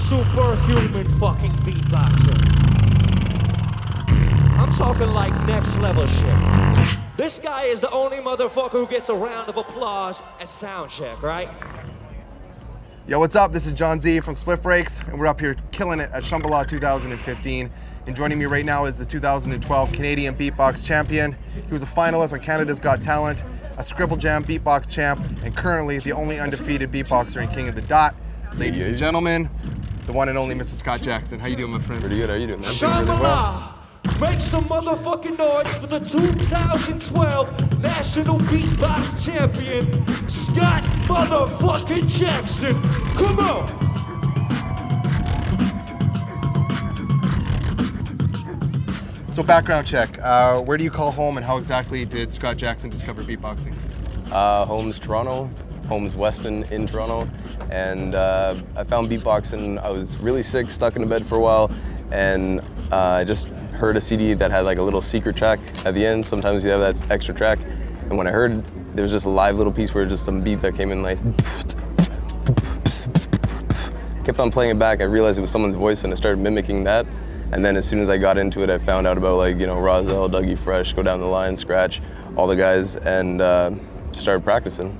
superhuman fucking beatboxer. I'm talking like next level shit. This guy is the only motherfucker who gets a round of applause at sound check, right? Yo, what's up? This is John Z from Spliff Breaks, and we're up here killing it at Shambhala 2015. And joining me right now is the 2012 Canadian Beatbox Champion. He was a finalist on Canada's Got Talent, a Scribble Jam Beatbox Champ, and currently the only undefeated beatboxer and king of the dot. Ladies and gentlemen, the one and only Mr. Scott Jackson. How you doing, my friend? Pretty good. How you doing, man? Shambhala! Really well. Make some motherfucking noise for the 2012 National Beatbox Champion, Scott motherfucking Jackson. Come on! So background check. Where do you call home, and how exactly did Scott Jackson discover beatboxing? Home's Toronto. Home's Weston in Toronto. And I found beatboxing. I was really sick, stuck in a bed for a while, and I just heard a CD that had like a little secret track at the end. Sometimes you have that extra track. And when I heard, there was just a live little piece where just some beat that came in like, kept on playing it back. I realized it was someone's voice and I started mimicking that. And then as soon as I got into it, I found out about like, you know, Rozelle, Dougie Fresh, go down the line, Scratch, all the guys, and started practicing.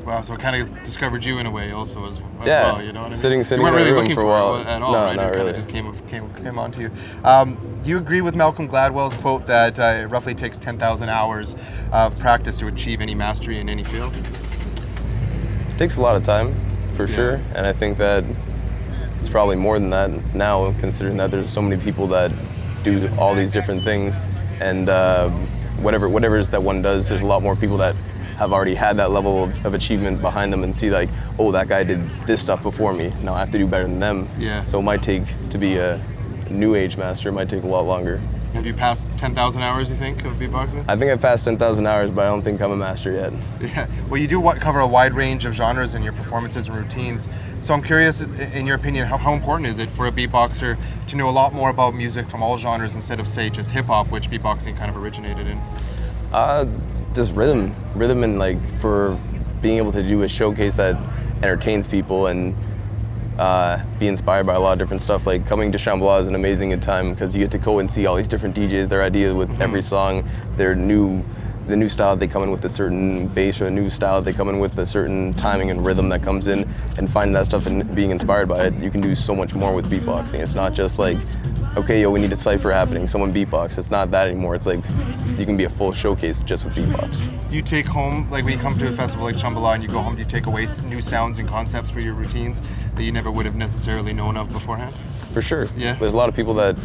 Wow, so it kind of discovered you in a way also as yeah, well, you know what I mean? Sitting you weren't in really a room looking for a while. It at all, no, right? not it really. Just came onto you. Do you agree with Malcolm Gladwell's quote that it roughly takes 10,000 hours of practice to achieve any mastery in any field? It takes a lot of time, for sure, and I think that it's probably more than that now, considering that there's so many people that do all these different things, and whatever it is that one does, there's a lot more people that have already had that level of achievement behind them and see like, oh, that guy did this stuff before me, now I have to do better than them. Yeah. So it might take, to be a new age master, it might take a lot longer. Have you passed 10,000 hours, you think, of beatboxing? I think I've passed 10,000 hours, but I don't think I'm a master yet. Yeah, well, you do cover a wide range of genres in your performances and routines. So I'm curious, in your opinion, how important is it for a beatboxer to know a lot more about music from all genres instead of, say, just hip-hop, which beatboxing kind of originated in? Just rhythm and like for being able to do a showcase that entertains people and be inspired by a lot of different stuff. Like coming to Shambhala is an amazing time because you get to go and see all these different DJs, their ideas with every song, the new style they come in with, a certain bass, or a new style they come in with, a certain timing and rhythm that comes in, and finding that stuff and being inspired by it. You can do so much more with beatboxing. It's not just like, okay, yo, we need a cypher happening, someone beatbox. It's not that anymore. It's like you can be a full showcase just with beatbox. Do you take home, like when you come to a festival like Shambhala and you go home, do you take away new sounds and concepts for your routines that you never would have necessarily known of beforehand? For sure. Yeah. There's a lot of people that,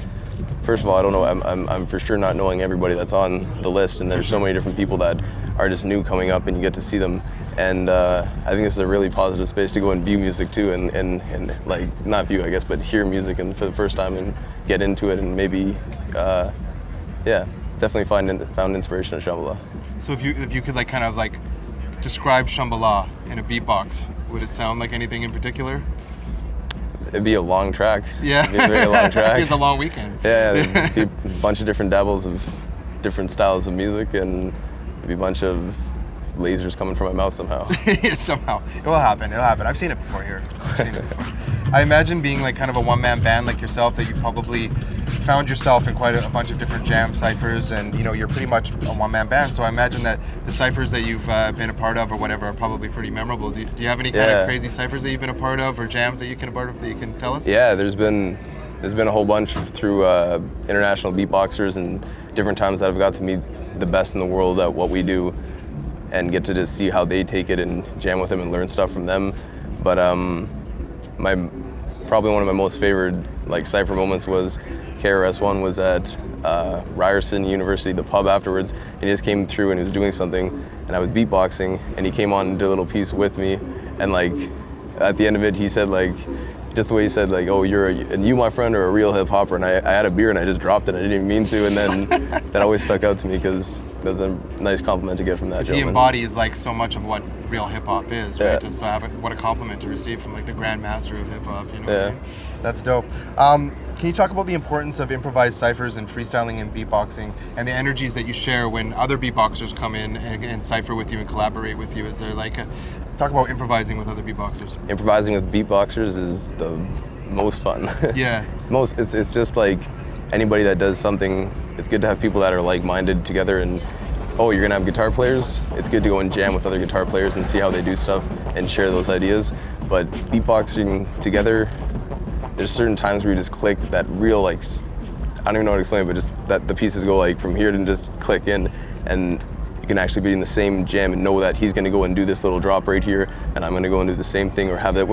first of all, I don't know, I'm for sure not knowing everybody that's on the list, and there's so many different people that are just new coming up and you get to see them. And I think this is a really positive space to go and view music too, and like, not view I guess, but hear music and for the first time and get into it and maybe, definitely found inspiration at Shambhala. So if you could like kind of like describe Shambhala in a beatbox, would it sound like anything in particular? It'd be a long track. Yeah. It'd be a very long track. It's a long weekend. Yeah, it'd be a bunch of different dabbles of different styles of music, and it'd be a bunch of lasers coming from my mouth somehow. Somehow. It will happen. I've seen it before here. I imagine being like kind of a one-man band like yourself, that you've probably found yourself in quite a bunch of different jam ciphers, and you know, you're pretty much a one-man band. So I imagine that the ciphers that you've been a part of or whatever are probably pretty memorable. Do you have any kind of crazy ciphers that you've been a part of, or jams that you can tell us? Yeah, there's been a whole bunch through international beatboxers and different times that I've got to meet the best in the world at what we do, and get to just see how they take it and jam with them and learn stuff from them. But probably one of my most favorite like cypher moments was KRS-One was at Ryerson University, the pub afterwards, and he just came through and he was doing something, and I was beatboxing, and he came on and did a little piece with me, and like at the end of it he said like, just the way he said like, oh, you my friend are a real hip hopper, and I had a beer and I just dropped it, I didn't even mean to, and then that always stuck out to me because that's a nice compliment to get from that gentleman. He embodies like so much of what real hip hop is, right? Just what a compliment to receive from like the grand master of hip hop, you know? Yeah. What I mean? That's dope. Can you talk about the importance of improvised ciphers and freestyling and beatboxing, and the energies that you share when other beatboxers come in and cipher with you and collaborate with you? Is there like talk about improvising with other beatboxers? Improvising with beatboxers is most fun. Yeah. It's just like anybody that does something, it's good to have people that are like-minded together. And oh, you're gonna have guitar players, it's good to go and jam with other guitar players and see how they do stuff and share those ideas. But beatboxing together, there's certain times where you just click that real, like, I don't even know how to explain it, but just that the pieces go like from here and just click in, and you can actually be in the same jam and know that he's gonna go and do this little drop right here, and I'm gonna go and do the same thing, or have that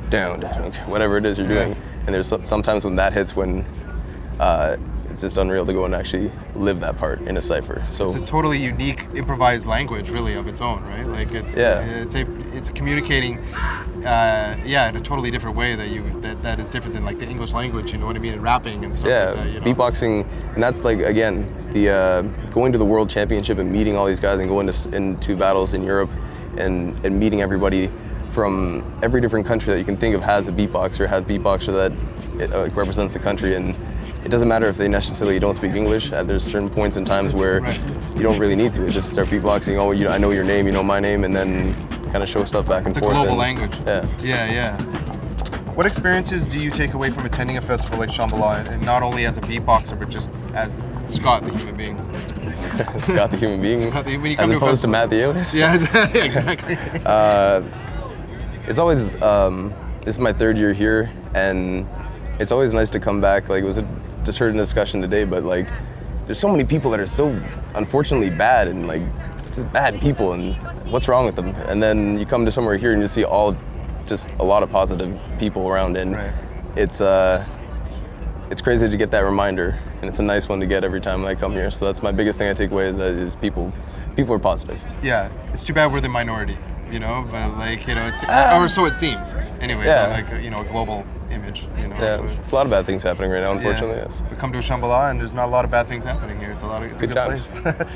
down, whatever it is you're doing. And there's sometimes when that hits, when it's just unreal to go and actually live that part in a cipher. So it's a totally unique improvised language, really, of its own, right? Like it's communicating, in a totally different way that is different than like the English language. You know what I mean? And rapping and stuff. Yeah, like that, you know? beatboxing, and that's like, again, the going to the World Championship and meeting all these guys and going into battles in Europe and meeting everybody from every different country that you can think of has a beatboxer, that represents the country. And it doesn't matter if they necessarily don't speak English. There's certain points in times where you don't really need to. Just start beatboxing. Oh, I know your name, you know my name, and then kind of show stuff back and forth. It's a global language. Yeah. What experiences do you take away from attending a festival like Shambhala, and not only as a beatboxer, but just as Scott, the human being? Scott, the human being, as opposed to Matt, the alien? Yeah, exactly. It's always, this is my third year here, and it's always nice to come back. Like, just heard a discussion today, but like, there's so many people that are so unfortunately bad, and like, just bad people, and what's wrong with them? And then you come to somewhere here and you see just a lot of positive people around, and it's crazy to get that reminder, and it's a nice one to get every time I come here. So that's my biggest thing I take away is people are positive. Yeah, it's too bad we're the minority, you know, but like, you know, it's, or so it seems. Anyways, on like, you know, a global image, you know. Yeah, there's a lot of bad things happening right now, unfortunately, yes. But come to Shambhala and there's not a lot of bad things happening here. It's a good times. place.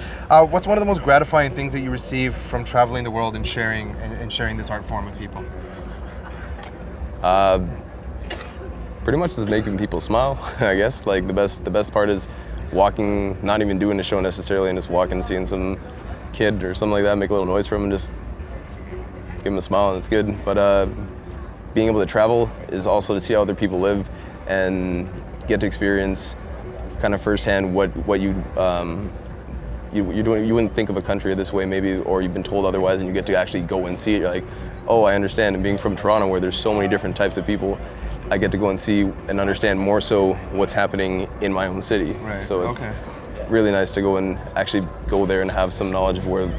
What's one of the most gratifying things that you receive from traveling the world and sharing this art form with people? Pretty much just making people smile, I guess. Like the best part is walking, not even doing a show necessarily, and just walking, seeing some kid or something like that, make a little noise for him and just give him a smile, and it's good. But being able to travel is also to see how other people live and get to experience kind of firsthand what you wouldn't think of a country this way maybe, or you've been told otherwise, and you get to actually go and see it. You're like, oh, I understand. And being from Toronto, where there's so many different types of people, I get to go and see and understand more so what's happening in my own city. Right. So it's really nice to go and actually go there and have some knowledge of where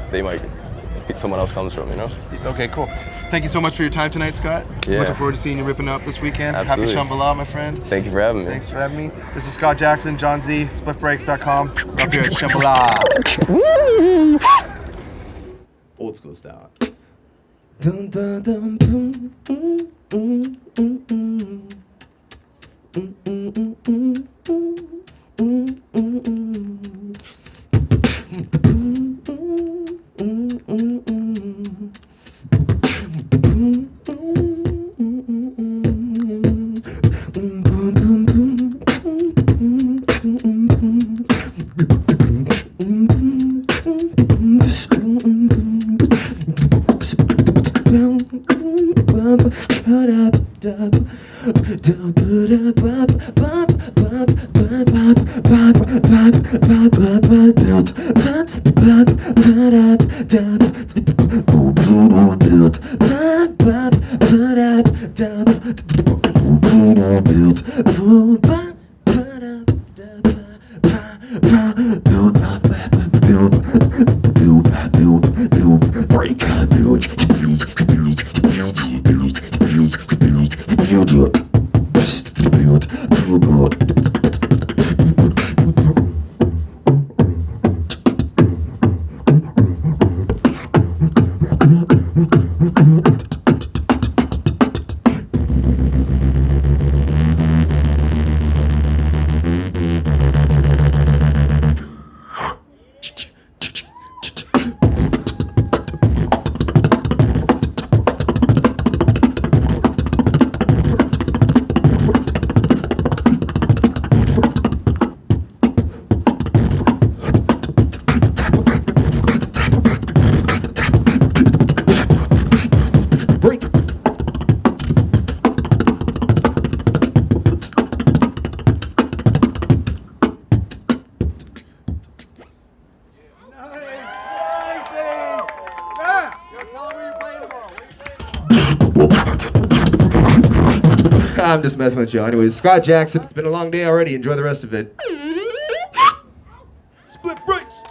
someone else comes from, you know? Okay, cool. Thank you so much for your time tonight, Scott. Yeah. Looking forward to seeing you ripping up this weekend. Absolutely. Happy Shambhala, my friend. Thank you for having me. Thanks for having me. This is Scott Jackson, John Z, spliffbreaks.com. Up here at Shambhala. Old school style. Dun, dun, dun, boom, I'm just messing with you. Anyways, Scott Jackson, it's been a long day already. Enjoy the rest of it. Spliff Breaks.